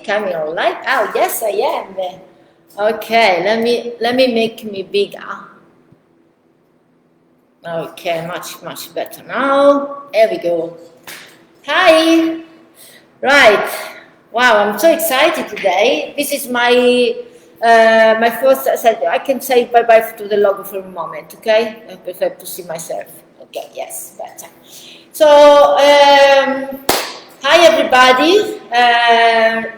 coming on live? Oh, yes, I am. Okay, let me make me bigger. Okay, much better now. There we go. Hi. Right. Wow, I'm so excited today. This is my my first. I can say bye bye to the logo for a moment. Okay, I prefer to see myself. Okay, yes, better. So, hi everybody.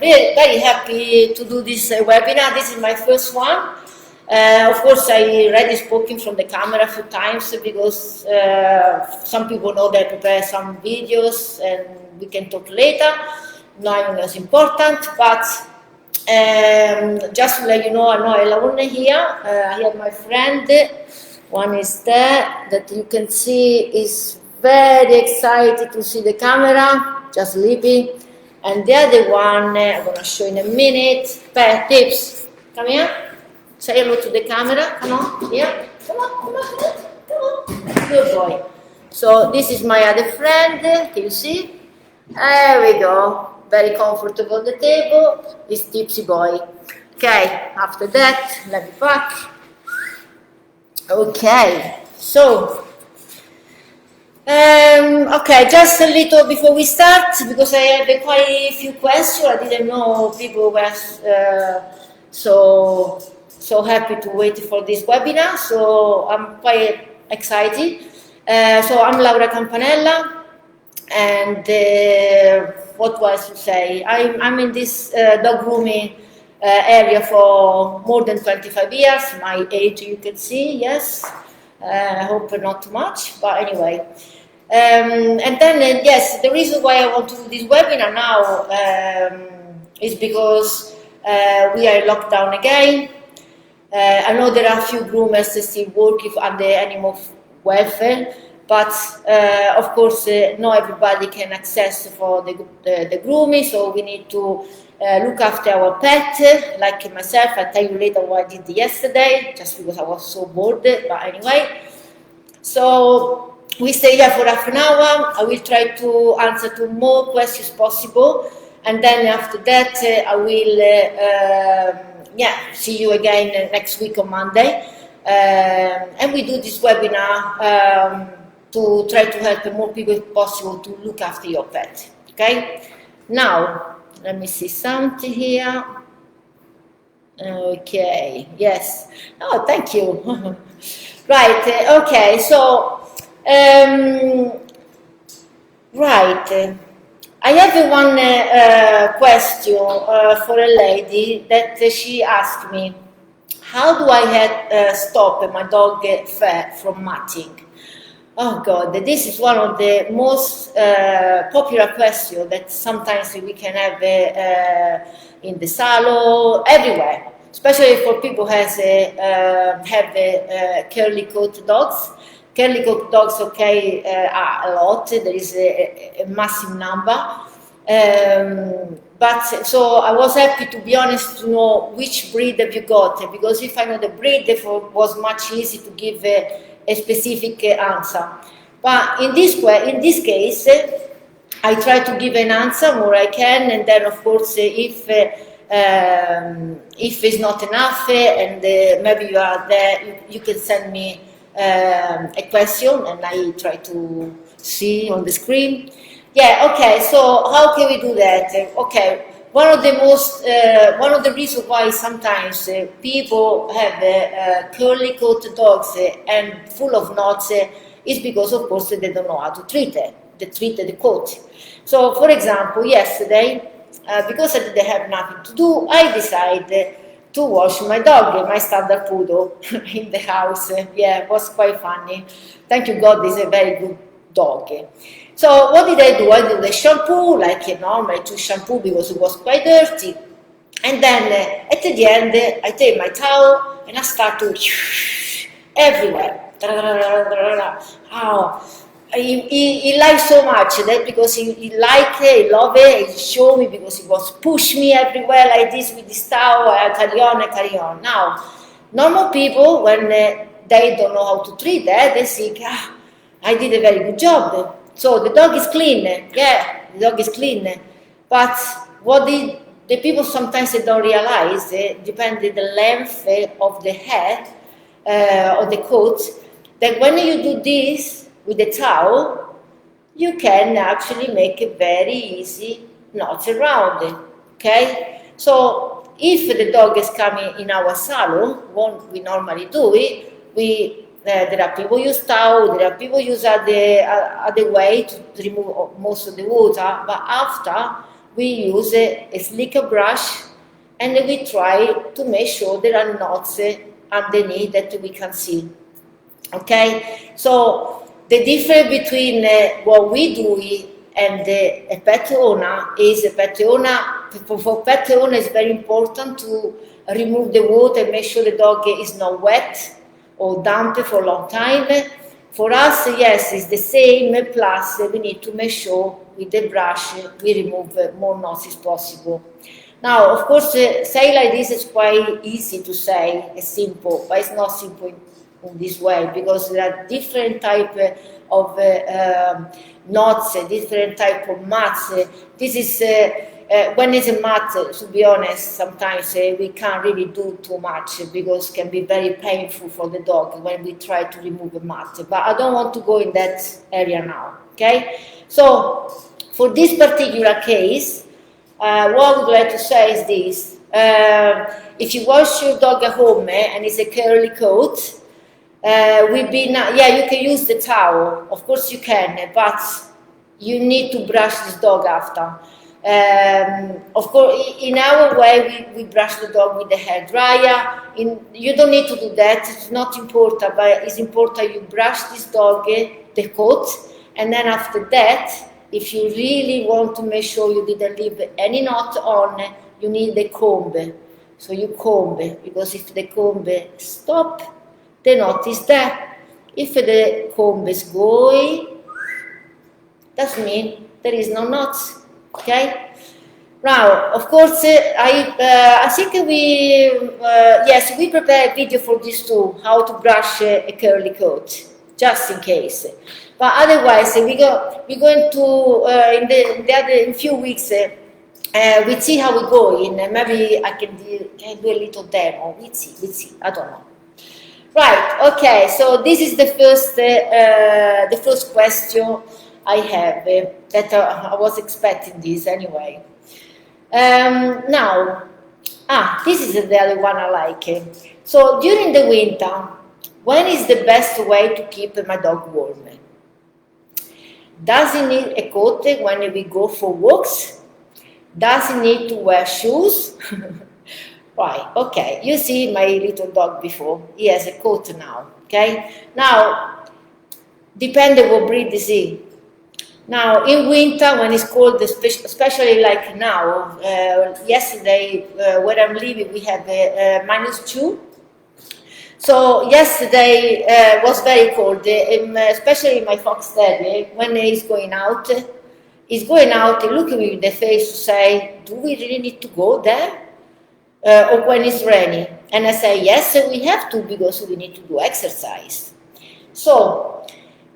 Very happy to do this webinar. This is my first one. Of course, I already spoken from the camera a few times because some people know that I prepare some videos and we can talk later. Not as important, but just to let you know, I know alone here. I have my friend. One is there that you can see is very excited to see the camera, just sleeping. And the other one, I'm going to show in a minute. Pet tips. Come here. Say hello to the camera. Come on. Here. Come on. Good boy. So this is my other friend. Can you see? There we go. Very comfortable on the table. This tipsy boy. Okay. After that, let me back. Okay. So. Okay, just a little before we start, because I have quite a few questions. I didn't know people were so happy to wait for this webinar, so I'm quite excited. So I'm Laura Campanella, and what was to say? I'm in this dog grooming area for more than 25 years. My age, you can see, yes. I hope not too much, but anyway. And then, yes, the reason why I want to do this webinar now is because we are in lockdown again. I know there are a few groomers still working on the animal welfare, but of course, not everybody can access for the grooming, so we need to look after our pet, like myself. I'll tell you later what I did yesterday, just because I was so bored, but anyway. So we stay here for half an hour. I will try to answer to more questions possible, and then after that I will see you again next week on Monday, and we do this webinar to try to help more people if possible to look after your pet. Okay, now let me see something here. Okay, yes. Oh, thank you. Right, okay, so, right, I have one question for a lady that she asked me, how do I stop my dog fur from matting? Oh God, this is one of the most popular questions that sometimes we can have in the salon, everywhere, especially for people who have curly coat dogs. Curly coat dogs, okay, are a lot. There is a massive number. But so I was happy, to be honest, to know which breed have you got, because if I know the breed, therefore it was much easier to give a specific answer. But in this case, I try to give an answer more I can, and then of course if it's not enough and maybe you are there, you can send me a question and I try to see on the screen. Yeah, okay, so how can we do that? Okay, one of the reasons why sometimes people have curly coat dogs and full of knots is because, of course, they don't know how to treat the coat. So, for example, yesterday, because I didn't have nothing to do, I decided to wash my dog, my standard poodle, in the house. Yeah, it was quite funny. Thank you God, he's a very good dog. So what did I do? I did the shampoo, like a normal to shampoo because it was quite dirty. And then at the end, I take my towel and I start to everywhere. Oh, he liked so much that because he liked it, he loved it, he showed me because he was push me everywhere like this with this towel, I carry on. Now, normal people, when they don't know how to treat that, they think, I did a very good job. So the dog is clean, yeah, the dog is clean. But what the people sometimes they don't realize, depending the length of the head or the coat, that when you do this with the towel, you can actually make a very easy knots around it. Okay, so if the dog is coming in our salon, what we normally do it, there are people use towel, there are people use other way to remove most of the water, but after we use a slicker brush and we try to make sure there are knots underneath that we can see. Okay, so the difference between what we do and a pet owner is a pet owner, for pet owner it's very important to remove the water and make sure the dog is not wet or damp for a long time. For us, yes, it's the same, plus we need to make sure with the brush we remove more knots as possible. Now, of course, say like this is quite easy to say, it's simple, but it's not simple in this way, because there are different type of knots, different type of mats. This is when it's a mat, to be honest, sometimes we can't really do too much because it can be very painful for the dog when we try to remove a mat. But I don't want to go in that area now. Okay, so for this particular case, what I would like to say is this: if you wash your dog at home and it's a curly coat, you can use the towel, of course you can, but you need to brush this dog after. Of course, in our way, we brush the dog with the hair dryer. You don't need to do that, it's not important, but it's important you brush this dog, the coat, and then after that, if you really want to make sure you didn't leave any knot on, you need the comb. So you comb, because if the comb stop, the knot is there. If the comb is going, that means there is no knot. Okay. Now, of course, I think we prepare a video for this too, how to brush a curly coat, just in case. But otherwise, we're going to in a few weeks. We see how we go in. Maybe I can do a little demo. We see. I don't know. Right. Okay. So this is the first question I have. That I was expecting this anyway. Now, this is the other one I like. So during the winter, when is the best way to keep my dog warm? Does he need a coat when we go for walks? Does he need to wear shoes? Right, okay, you see my little dog before, he has a coat now, okay? Now, depending what breed is he. Now, in winter, when it's cold, especially like now, yesterday, where I'm living, we have -2. So yesterday was very cold, especially my fox terrier, when he's going out, looking me in the face to say, do we really need to go there? Or when it's raining. And I say, yes, we have to, because we need to do exercise. So,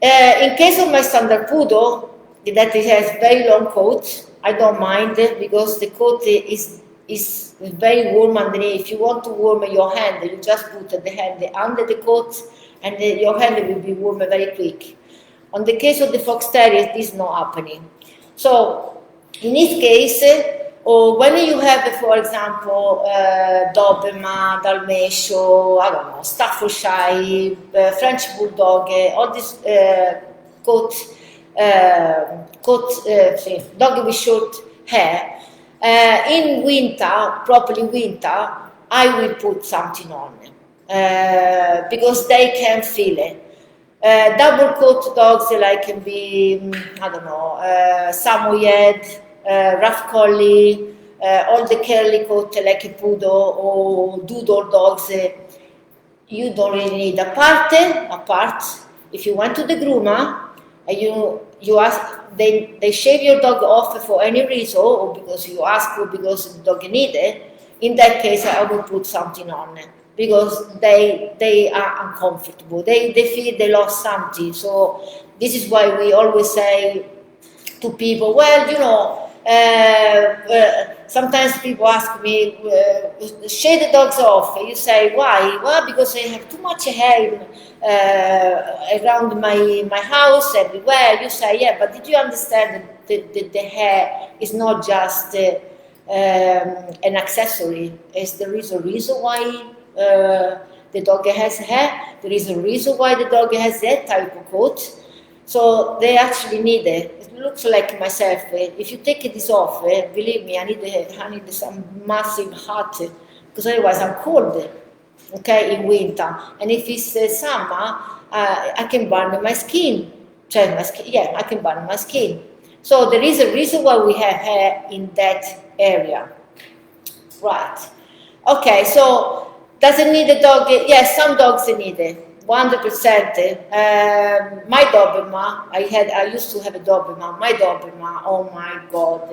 in case of my standard poodle, that he has very long coat, I don't mind, because the coat is very warm underneath. If you want to warm your hand, you just put the hand under the coat, and your hand will be warm very quick. On the case of the fox terrier, this is not happening. So, in this case, or when you have, for example, Doberman, Dalmatian, I don't know, Staffordshire, French Bulldog, all these dog with short hair, in winter, properly winter, I will put something on, because they can feel it. Double coat dogs, like can be, I don't know, Samoyed, rough collie, all the curly coat like a poodle or doodle dogs, you don't really need apart. If you went to the groomer and you ask, they shave your dog off for any reason, or because you ask, or because the dog need it, in that case I will put something on, because they are uncomfortable, they feel they lost something. So this is why we always say to people, well, you know, Sometimes people ask me, shave the dogs off. You say, why? Well, because I have too much hair around my house, everywhere. You say, yeah, but did you understand that the hair is not just an accessory? There is a reason why the dog has hair. There is a reason why the dog has that type of coat. So they actually need it. It looks like myself. If you take this off, believe me, I need some massive hat because otherwise I'm cold. Okay, in winter. And if it's summer, I can burn my skin. Yeah, I can burn my skin. So there is a reason why we have hair in that area. Right. Okay, so does it need a dog? Yes, some dogs need it. 100%. My Doberman, I used to have a Doberman. My Doberman, oh my God,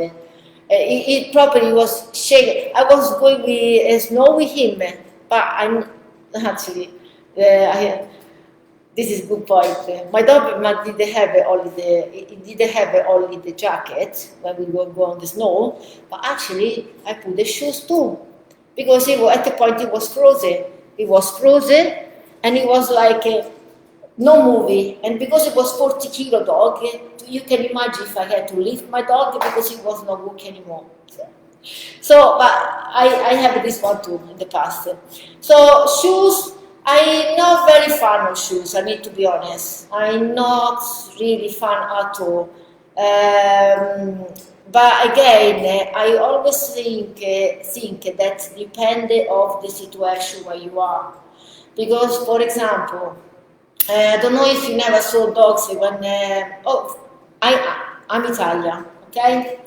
it probably was shaking. I was going with snow with him, but I'm actually, this is a good point. My Doberman didn't have only the jacket when we would go on the snow, but actually I put the shoes too, because at the point it was frozen. It was frozen. And it was like no movie. And because it was 40-kilo dog, you can imagine if I had to lift my dog because it was not working anymore. So but I have this one too in the past. So shoes, I'm not very fan of shoes, I need to be honest. I'm not really fan at all. But again, I always think that depends on the situation where you are. Because, for example, I don't know if you never saw dogs when. I'm Italian, okay,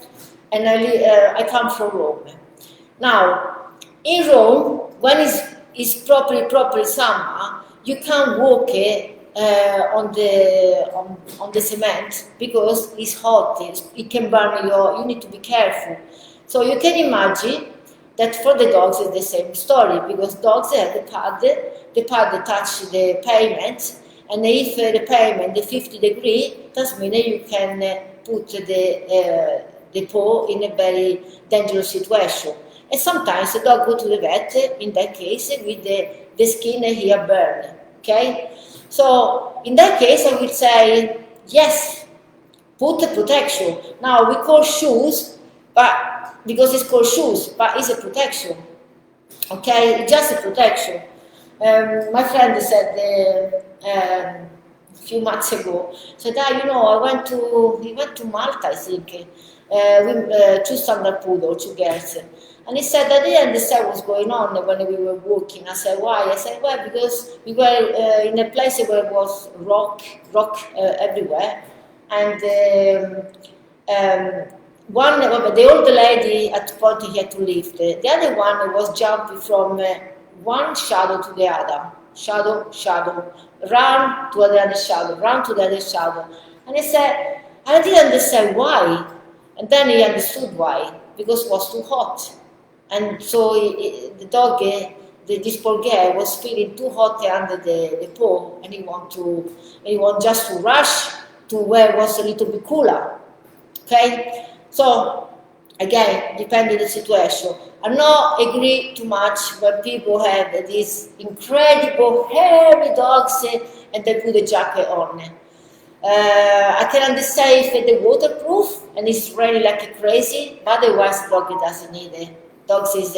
and I come from Rome. Now, in Rome, when it's properly summer, you can't walk on the cement because it's hot. It can burn you need to be careful. So you can imagine that for the dogs is the same story, because dogs have the pad touch the pavement, and if the pavement is 50 degrees, that means you can put the paw in a very dangerous situation. And sometimes the dog go to the vet, in that case, with the skin here burn, okay? So in that case, I will say, yes, put a protection. Now we call shoes, but because it's called shoes, but it's a protection, okay? It's just a protection. My friend said a few months ago, said, I went to Malta, I think, with two standard poodle, two girls. And he said, I didn't understand what's going on when we were walking. I said, why? I said, well, because we were in a place where it was rock everywhere. And the old lady at the point he had to lift. The other one was jumping from one shadow to the other. Shadow, run to the other shadow, run to the other shadow. And he said, I didn't understand why. And then he understood why, because it was too hot. And so the dog, this poor guy, was feeling too hot under the paw, and he want just to rush to where it was a little bit cooler. Okay? So, again, depending on the situation. I not agree too much when people have these incredible hairy dogs and they put a jacket on. I can understand if they're waterproof and it's raining like crazy, but otherwise the dog doesn't need it. Dogs is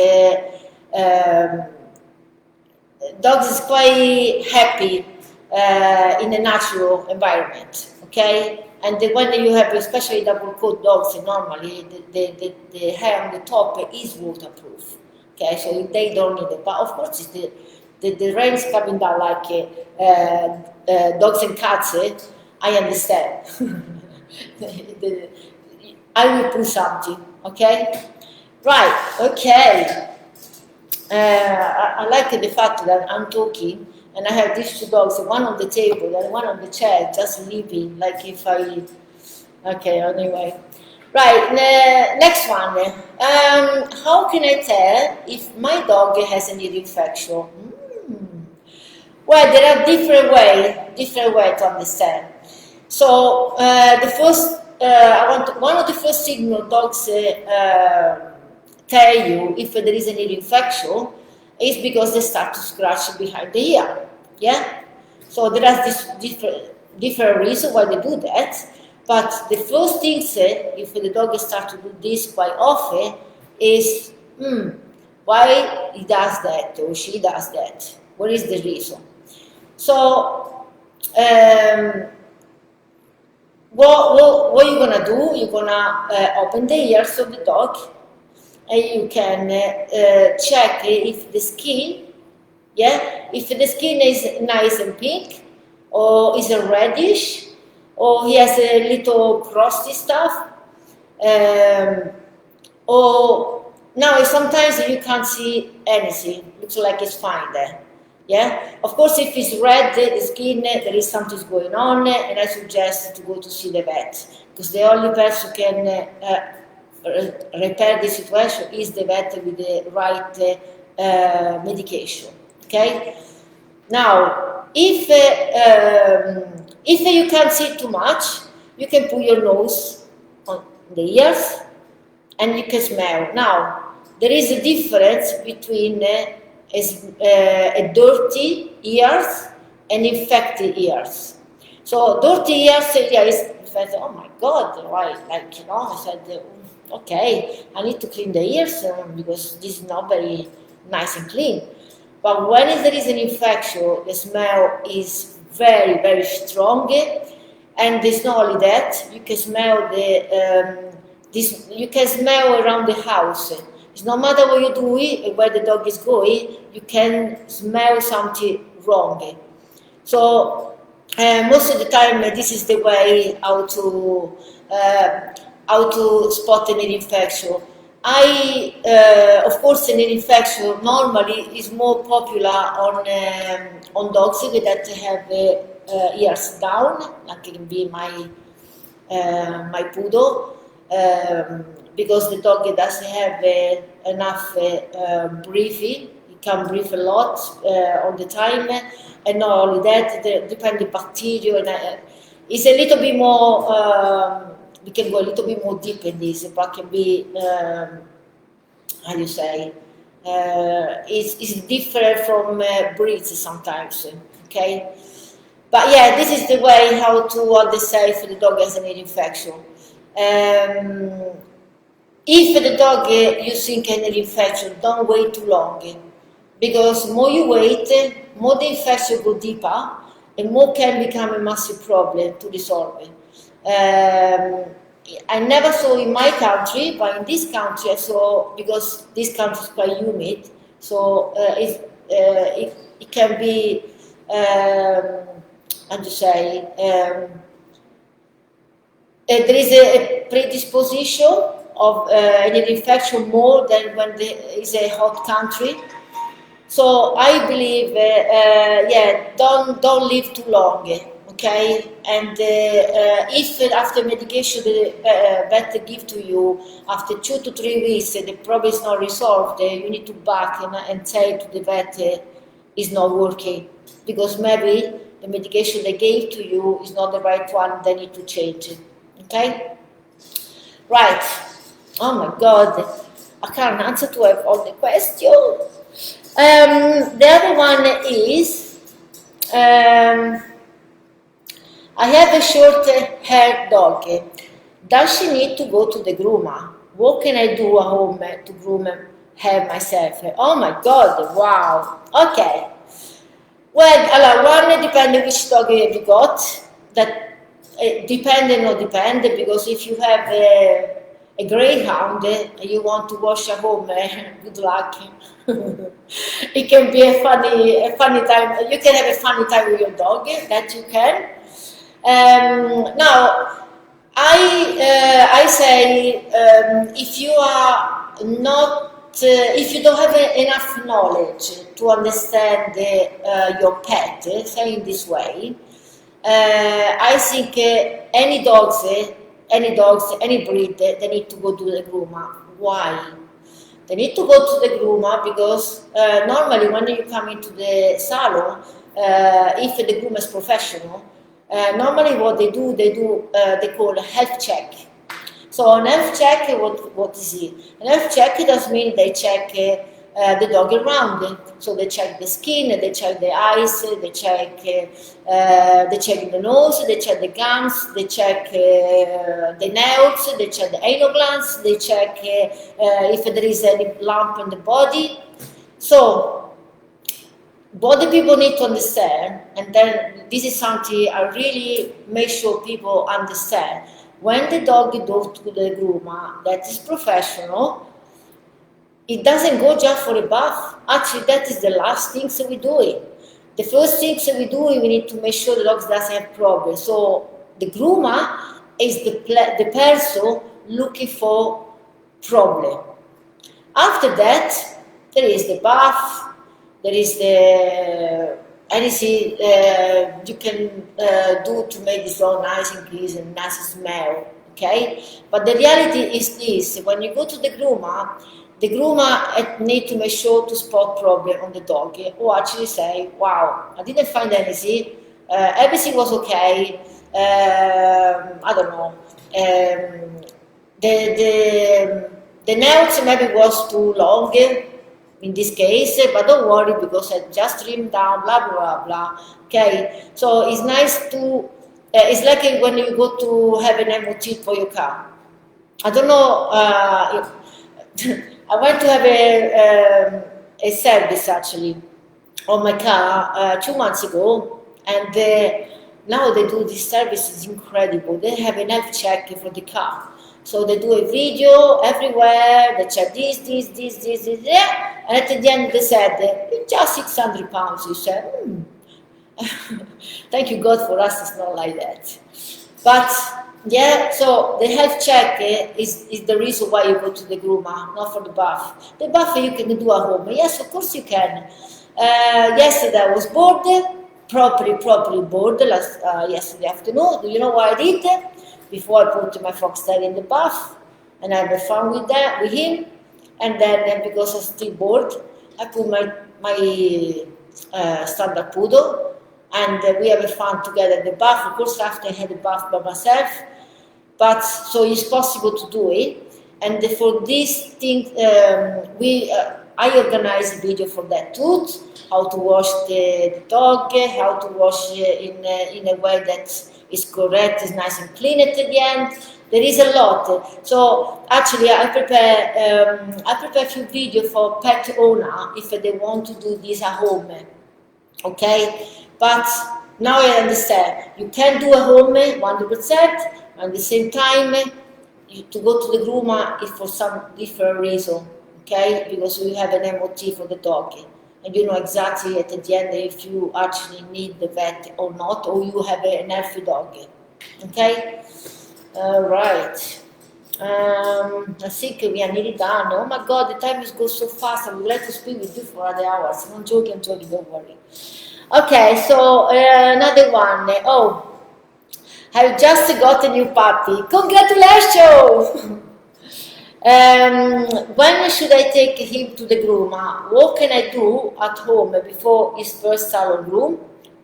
quite happy in a natural environment, okay? And when you have especially double coat dogs, normally the hair on the top is waterproof, okay? So they don't need it. But of course, the rain's coming down like dogs and cats. I understand. I will put something, okay? Right, okay. I like the fact that I'm talking and I have these two dogs, one on the table and one on the chair, just living, like if I... Okay, anyway. Right, next one. How can I tell if my dog has an ear infection? Well, there are different ways to understand. So the one of the first signals dogs tell you if there is an ear infection is because they start to scratch behind the ear. Yeah. So there are this different reasons why they do that. But the first thing, if the dog starts to do this quite often, is why he does that or she does that. What is the reason? So what you're gonna do? You're gonna open the ears of the dog, and you can check if the skin, if the skin is nice and pink, or is a reddish, or he has a little crusty stuff, or now sometimes you can't see anything. Looks like it's fine there. Yeah, of course, if it's red, the skin, there is something going on, and I suggest to go to see the vet, because the only person who can repair the situation is the vet with the right medication. Okay. Now, if you can't see too much, you can put your nose on the ears, and you can smell. Now, there is a difference between a dirty ears and infected ears. So dirty ears, oh my God, right? Like, I said, okay, I need to clean the ears because this is not very nice and clean. But when there is an infection, the smell is very, very strong, and it's not only that. You can smell you can smell around the house. It's no matter what you do and where the dog is going, you can smell something wrong. So most of the time, this is the way how to spot an infection. Of course, an infection normally is more popular on dogs that have ears down, like it can be my poodle. Because the dog doesn't have enough breathing, he can breathe a lot all the time, and not only that, depending bacteria, and it's a little bit more. We can go a little bit more deep in this, but can be how do you say? It's different from breeds sometimes. Okay, but yeah, this is the way how to understand if the dog has an ear infection. If the dog you think has an infection, don't wait too long, because more you wait, more the infection go deeper, and more can become a massive problem to resolve. I never saw in my country, but in this country I saw, because this country is quite humid, so it can be, how to say, there is a predisposition of an infection more than when there is a hot country. So I believe, don't live too long, okay? And if after medication the vet give to you, after 2 to 3 weeks the problem is not resolved, you need to back and say to the vet is not working, because maybe the medication they gave to you is not the right one, they need to change it, okay? Right. Oh my God, I can't answer to all the questions. The other one is, I have a short hair dog. Does she need to go to the groomer? What can I do at home to groom hair myself? Oh my God, wow. Okay. Well, one depends which dog have you got. That depend and not depend, because if you have a greyhound and you want to wash at home, good luck. It can be a funny time. You can have a funny time with your dog, that you can. Now, I say if you are not, if you don't have enough knowledge to understand your pet, say in this way, I think any dogs, any breed, they need to go to the groomer. Why? They need to go to the groomer because normally when you come into the salon, if the groomer is professional, Normally what they do, they call a health check. So an health check, what is it? An health check does mean they check the dog around. So they check the skin, they check the eyes, they check the nose, they check the gums, they check the nails, they check the anal glands, they check if there is any lump in the body. So what the people need to understand, and then this is something I really make sure people understand. When the dog goes to the groomer that is professional, it doesn't go just for a bath. Actually, that is the last thing that we do. The first thing that we do, we need to make sure the dog doesn't have problems. So the groomer is the person looking for problem. After that, there is the bath, there is the anything you can do to make this dog nice and clean and nice smell, okay? But the reality is this: when you go to the groomer need to make sure to spot problem on the dog, or actually say, wow, I didn't find anything, everything was okay, I don't know, the nails maybe was too long, in this case, but don't worry because I just trimmed down, blah, blah, blah, okay? So it's nice to, it's like when you go to have an MOT for your car. I don't know, I went to have a service actually on my car 2 months ago, and now they do this service, is incredible. They have an health check for the car. So they do a video everywhere, they check this, yeah. And at the end they said, it's just 600 pounds. You said, thank you God for us, it's not like that. But yeah, so the health check is the reason why you go to the groomer, not for the bath. The bath you can do at home. Yes, of course you can. Yesterday I was bored, properly bored, yesterday afternoon. Do you know what I did? Before I put my foxtail in the bath, and I had fun with him, and then because I'm still bored, I put my standard poodle, and we have fun together in the bath. Of course, after I had the bath by myself, but so it's possible to do it. And for this thing, I organize a video for that too, how to wash the dog, how to wash in a way that is correct, is nice and clean at the end. There is a lot. So actually, I prepare a few videos for pet owner if they want to do this at home. Okay, but now I understand you can do at home 100%. At the same time, to go to the groomer is for some different reason. Okay, because we have an MOT for the dog. And you know exactly at the end if you actually need the vet or not, or you have an healthy dog. Okay? Right. I think we are nearly done. Oh my God, the time is goes so fast. I would like to speak with you for other hours. I'm joking, don't worry. Okay, so another one. Oh, I've just got a new puppy. Congratulations! When should I take him to the groomer? What can I do at home before his first salon groom?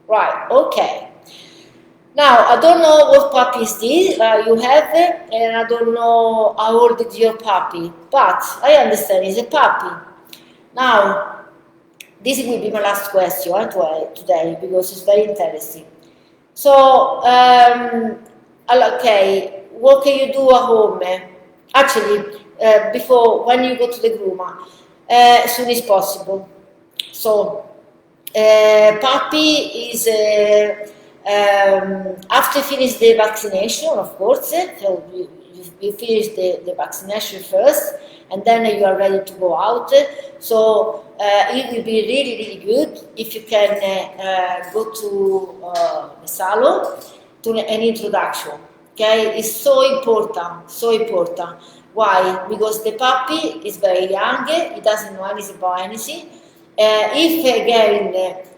Right, okay. Now, I don't know what puppy is this you have, and I don't know how old is your puppy, but I understand it's a puppy. Now, this will be my last question today because it's very interesting. So, okay, what can you do at home? Actually, before, when you go to the groomer, as soon as possible. So, puppy is after finish the vaccination, of course. So you finish the vaccination first, and then you are ready to go out. So it will be really good if you can go to the salon to an introduction. Okay, it's so important, so important. Why? Because the puppy is very young, he doesn't know anything about anything. If again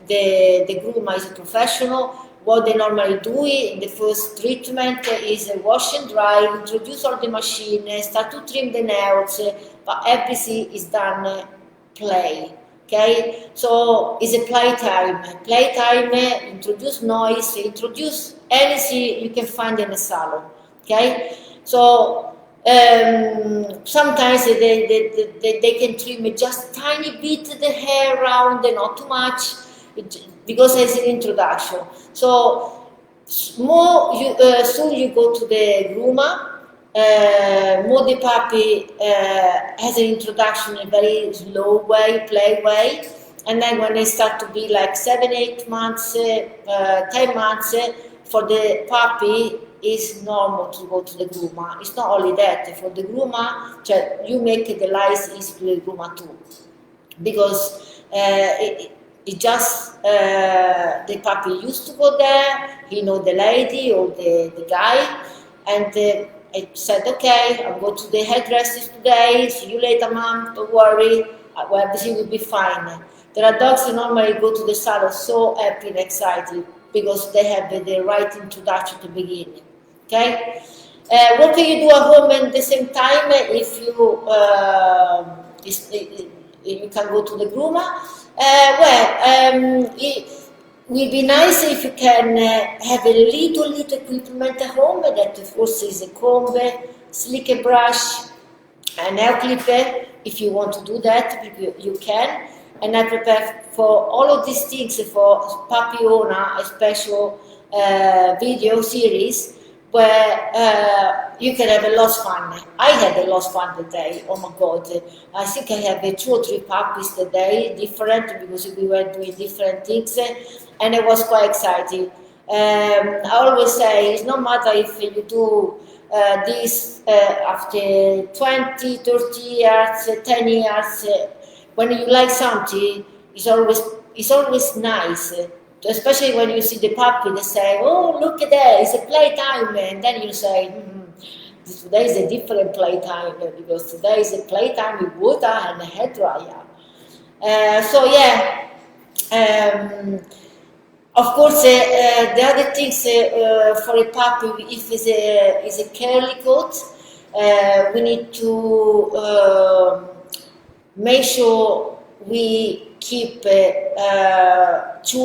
the groomer is a professional, what they normally do in the first treatment is wash and dry, introduce all the machine, start to trim the nails, but everything is done play. Okay, so it's a playtime. Playtime, introduce noise, introduce anything you can find in a salon. Okay, so sometimes they can trim just tiny bit the hair around, not too much, because it's an introduction. So soon you go to the groomer. More the puppy has an introduction in a very slow way, play way, and then when they start to be like 7, 8 months, 10 months, for the puppy it's normal to go to the groomer. It's not only that, for the groomer, you make the life easy to the groomer too, because it just the puppy used to go there, he know the lady or the guy, and I said, okay, I'll go to the hairdressers today, see you later, mom, don't worry, everything will be fine. There are dogs that normally go to the salon so happy and excited because they have the right introduction to begin. Okay? What can you do at home at the same time if you can go to the groomer? It will be nice if you can have a little equipment at home. That of course is a comb, slicker brush, a nail clipper. If you want to do that, you can. And I prepare for all of these things for puppy owner a special video series where you can have a lot of fun. I had a lot of fun today. Oh my God! I think I have 2 or 3 puppies today, different because we were doing different things, and it was quite exciting. I always say it's no matter if you do this after 20, 30 years, 10 years. When you like something, it's always nice. Especially when you see the puppy, they say, "Oh, look at that! It's a playtime," and then you say, "Today is a different playtime because today is a playtime with water and a hairdryer." So yeah, of course, the other things for a puppy, if it's a curly coat, we need to make sure we keep 2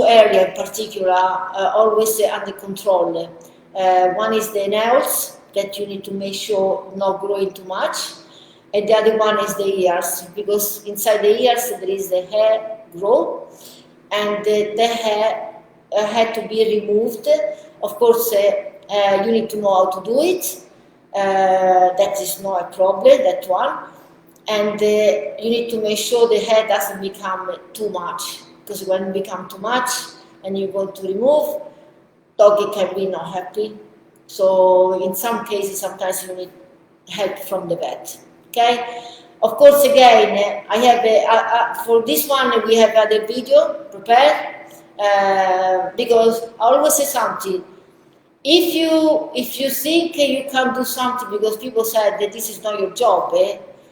areas in particular always under control. One is the nails, that you need to make sure not growing too much, and the other one is the ears, because inside the ears there is the hair growth, and the hair had to be removed. Of course, you need to know how to do it. That is not a problem, that one. And you need to make sure the hair doesn't become too much, because when it becomes too much and you go to remove, doggy can be not happy. So in some cases, sometimes you need help from the vet. Okay. Of course, again, I have for this one we have other video prepared because I always say something. If you think you can do something because people said that this is not your job,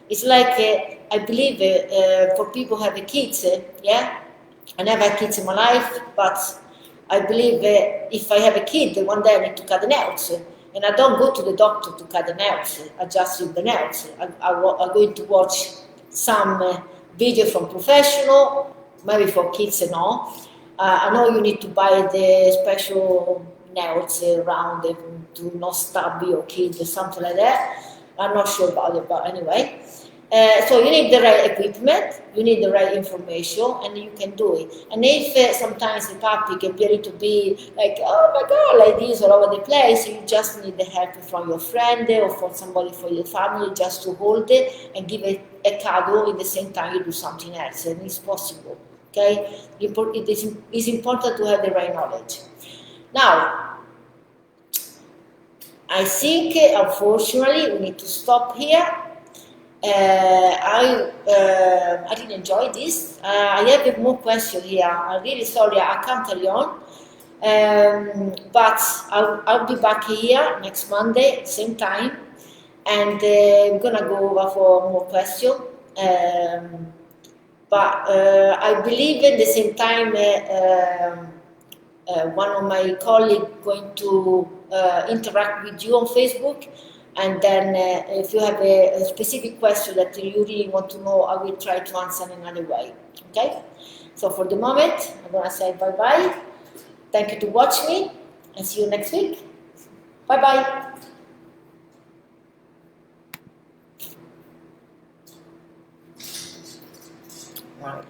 it's like I believe for people who have kids, yeah. I never had kids in my life, but I believe if I have a kid, one day I need to cut the nails. And I don't go to the doctor to cut the nails, I just use the nails. I'm going to watch some video from professional, maybe for kids and all. I know you need to buy the special nails around to not stab your kid or something like that. I'm not sure about it, but anyway. So you need the right equipment, you need the right information, and you can do it. And if sometimes the puppy can be a little bit like, oh my God, like this all over the place, you just need the help from your friend or from somebody for your family just to hold it and give it a cuddle at the same time you do something else, and it's possible. Okay, it's important to have the right knowledge. Now, I think unfortunately we need to stop here. I didn't enjoy this. I have more question here. I'm really sorry, I can't carry on. But I'll be back here next Monday, same time, and we're gonna go over for more questions. But I believe at the same time one of my colleagues going to interact with you on Facebook, And then if you have a specific question that you really want to know, I will try to answer in another way. Okay? So for the moment, I'm gonna say bye-bye. Thank you to watch me, and see you next week. Bye-bye. Right.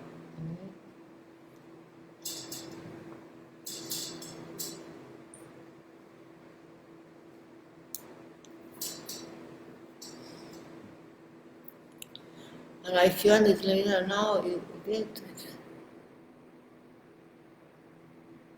Allora, if you want it later now, you get